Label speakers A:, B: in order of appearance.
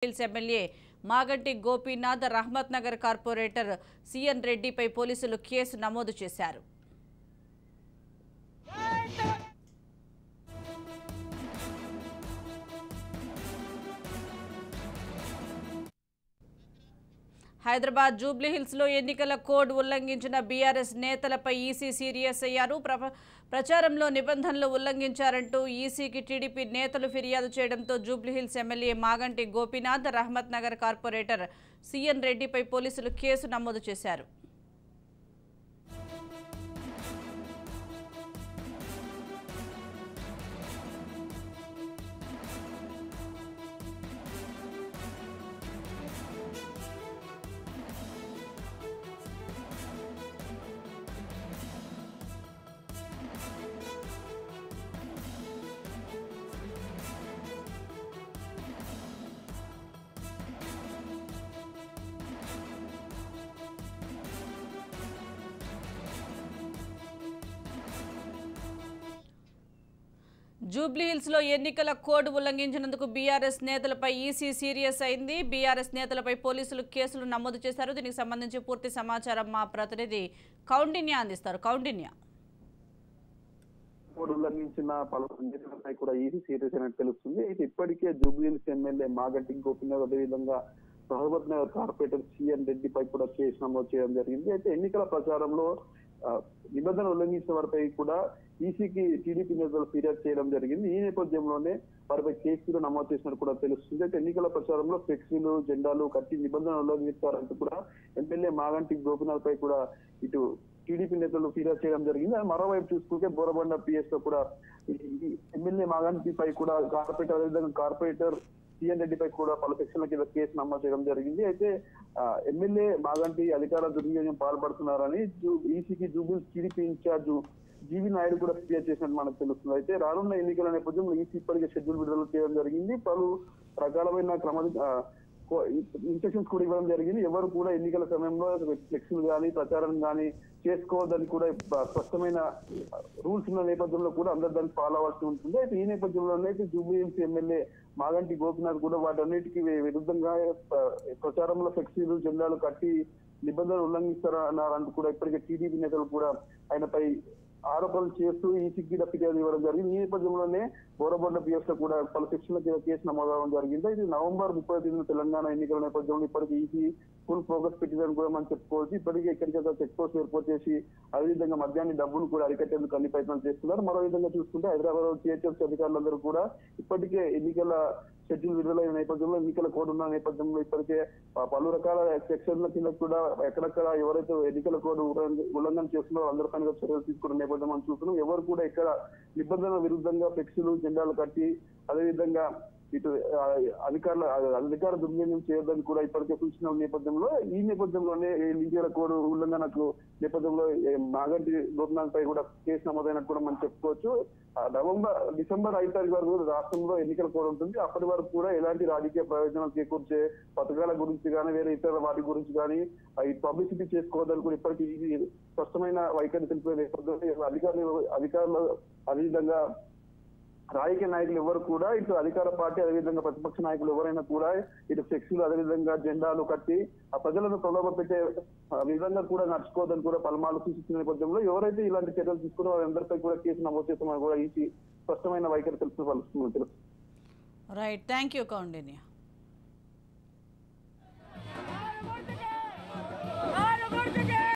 A: Hills MLA Maganti Gopinath, Rahmat Nagar corporator CN రెడ్డిపై పోలీసులు కేసు నమోదు చేశారు. హైదరాబాద్ జూబ్లీహిల్స్ లో ఎన్నికల కోడ్ ఉల్లంఘించిన బీఆర్ఎస్ నేతలపై ఈసీ సీరియస్ అయ్యారు. ప్రచారంలో నిబంధనలు ఉల్లంఘించారంటూ ఈసీకి టీడీపీ నేతలు ఫిర్యాదు చేయడంతో Jubilee Hills MLA Maganti Gopinath, Rahmat Nagar corporator CN రెడ్డిపై పోలీసులు కేసు నమోదు చేశారు. జూబ్లీహిల్స్ లో ఎన్నికల కోడ్ ఉల్లంఘించినందుకు బీఆర్ఎస్ నేతలపై ఈసీ సీరియస్ అయింది. బీఆర్ఎస్ నేతలపై పోలీసులు కేసులు నమోదు చేశారు. దీనికి సంబంధించి పూర్తి సమాచారం మా ప్రతినిధి కౌండిన్య అందిస్తారు. కౌండిన్య,
B: కోడ్ ఉల్లంఘించిన పలువురు నేతలపై కూడా ఈసీ సీరియస్ అయినట్టు తెలుస్తుంది. అయితే ఇప్పటికే జూబ్లీహిల్స్ ఎమ్మెల్యే మాగంటి గోపీనాథ్, అదేవిధంగా రహమత్ నగర్ కార్పొరేటర్ సిఎన్ రెడ్డిపై కూడా కేసు నమోదు చేయడం జరిగింది. అయితే ఎన్నికల ప్రచారంలో నిబంధనలు ఉల్లంఘించిన వారిపై కూడా ఈసీకి టీడీపీ నేతలు ఫిర్యాదు చేయడం జరిగింది. ఈ నేపథ్యంలోనే వారిపై కేసులు నమోదు చేసినట్టు కూడా తెలుస్తుంది. అయితే ఎన్నికల ప్రచారంలో ఫ్లెక్సీలు, జెండాలు కట్టి నిబంధనలు ఉల్లంఘిస్తారంటూ కూడా ఎమ్మెల్యే మాగంటి గోపీనాథ్ పై కూడా ఇటు టీడీపీ నేతలు ఫిర్యాదు చేయడం జరిగింది. మరోవైపు చూసుకుంటే బోరబండ పిఎస్ లో కూడా ఎమ్మెల్యే మాగంటి పై కూడా కార్పొరేటర్, అదేవిధంగా కార్పొరేటర్ సిఎన్ రెడ్డిపై కూడా పలు సెక్షన్ల కింద కేసు నమోదు చేయడం జరిగింది. అయితే ఎమ్మెల్యే మాగంటి అధికార దుర్వినియోగం పాల్పడుతున్నారని ఈసీకి జూబ్లీహిల్స్ టీడీపీ ఇన్ఛార్జ్ జీవి నాయుడు కూడా ఫిర్యాదు చేసినట్టు మనకు తెలుస్తుంది. అయితే రానున్న ఎన్నికల నేపథ్యంలో ఈసీ ఇప్పటికే షెడ్యూల్ విడుదల చేయడం జరిగింది. పలు రకాలమైన ఇన్స్ట్రక్షన్స్ కూడా ఇవ్వడం జరిగింది. ఎవరు కూడా ఎన్నికల సమయంలో ఫ్లెక్సీలు కానీ ప్రచారం కానీ చేసుకోవద్దని కూడా స్పష్టమైన రూల్స్ ఉన్న నేపథ్యంలో కూడా అందరు దాన్ని ఫాలో అవ్వాల్సి ఉంటుంది. అయితే ఈ నేపథ్యంలోనే జూబ్లీహిల్స్ ఎమ్మెల్యే మాగంటి గోపీనాథ్ కూడా వాటన్నిటికీ విరుద్ధంగా ప్రచారంలో ఫ్లెక్సీలు, జెండాలు కట్టి నిబంధనలు ఉల్లంఘిస్తారన్నారంటూ కూడా ఇప్పటికే టీడీపీ నేతలు కూడా ఆయనపై ఆరోపణలు చేస్తూ ఈసీకి ఫిర్యాదు ఇవ్వడం జరిగింది. ఈ నేపథ్యంలోనే బోరబండ పిఎస్ లో కూడా పలు సెక్షన్ల కింద కేసు నమోదవడం జరిగింది. ఇది నవంబర్ 30 తెలంగాణ ఎన్నికల నేపథ్యంలో ఇప్పటికీ ఈసీ ఫుల్ ఫోకస్ పెట్టిందని కూడా మనం చెప్పుకోవచ్చు. ఇప్పటికే ఎక్కడికైనా చెక్ పోస్ట్ ఏర్పాటు చేసి అదేవిధంగా మద్యాన్ని డబ్బును కూడా అరికట్టేందుకు అన్ని ప్రయత్నాలు చేస్తున్నారు. మరో విధంగా చూసుకుంటే హైదరాబాద్ టీహెచ్ఎఫ్ అధికారులందరూ కూడా ఇప్పటికే ఎన్నికల షెడ్యూల్ విడుదలైన నేపథ్యంలో, ఎన్నికల కోడ్ ఉన్న నేపథ్యంలో ఇప్పటికే పలు రకాల సెక్షన్ల కింద కూడా ఎక్కడెక్కడ ఎవరైతే ఎన్నికల కోడ్ ఉల్లంఘన చేస్తున్నారో అందరిపైన చర్యలు తీసుకున్న నేపథ్యం మనం చూస్తున్నాం. ఎవరు కూడా ఇక్కడ నిబంధనల విరుద్ధంగా ఫ్లెక్సీలు, జెండాలు కట్టి అదేవిధంగా ఇటు అధికార దుర్వినియోగం చేయొద్దని కూడా ఇప్పటికే సూచన నేపథ్యంలో ఈ నేపథ్యంలోనే ఎన్నికల కోడ్ ఉల్లంఘనకు నేపథ్యంలో మాగంటి గోపీనాథ్ పై కూడా కేసు నమోదైనట్టు కూడా మనం చెప్పుకోవచ్చు. డిసెంబర్ 5 తారీఖు వరకు రాష్ట్రంలో ఎన్నికల కోడ్ ఉంటుంది. అప్పటి వరకు కూడా ఎలాంటి రాజకీయ ప్రయోజనాలు చేకూర్చే పథకాల గురించి కానీ వేరే ఇతర వాటి గురించి కానీ పబ్లిసిటీ చేసుకోవద్దని కూడా ఇప్పటికీ స్పష్టమైన వైఖరి తెలిపే నేపథ్యంలో అధికారులు అదేవిధంగా రాజకీయ నాయకులు ఎవరు కూడా ఇటు అధికార పార్టీ అదేవిధంగా ప్రతిపక్ష నాయకులు ఎవరైనా కూడా ఇటు ఫ్లెక్సీలు అదేవిధంగా జెండాలు కట్టి ఆ ప్రజలను ప్రలోభ పెట్టే విధంగా కూడా నడుచుకోవద్దని కూడా పలుమార్లు సూచిస్తున్న నేపథ్యంలో ఎవరైతే ఇలాంటి చర్యలు తీసుకున్నారో వారందరిపై కూడా కేసు నమోదు చేస్తామని కూడా ఈ స్పష్టమైన వైఖరి తెలుసు.
A: Right, thank you Kaundinya.